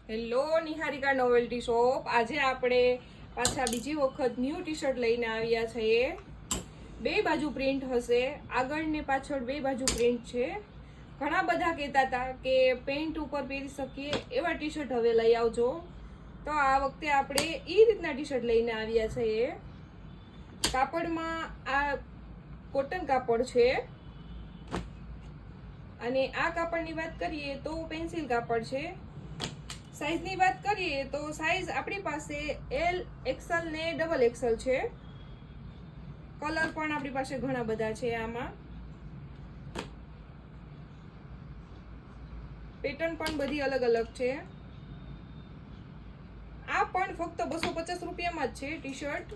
Hello Niharika novelty shop. આજે આપણે પાછા બીજી વખત ન્યૂ ટી શર્ટ લઈને આવ્યા છીએ. બે બાજુ પ્રિન્ટ હશે, આગળ ને પાછળ બે બાજુ પ્રિન્ટ છે. ઘણા બધા કહેતા હતા કે પેન્ટ ઉપર પહેરી શકીએ એવા ટી શર્ટ હવે લઈ આવજો, તો આ વખતે આપણે એ રીતના ટી શર્ટ લઈને આવ્યા છીએ. કાપડમાં આ કોટન કાપડ છે અને આ કાપડની વાત કરીએ તો પેન્સિલ કાપડ છે. સાઈઝની વાત કરીએ તો સાઈઝ આપણી પાસે એલ, એક્સેલ ને ડબલ એક્સેલ છે. કલર પણ આપણી પાસે ઘણા બધા છે. આમાં પેટર્ન પણ બધી અલગ અલગ છે. આ પણ ફક્ત 250 રૂપિયામાં જ છે ટી શર્ટ.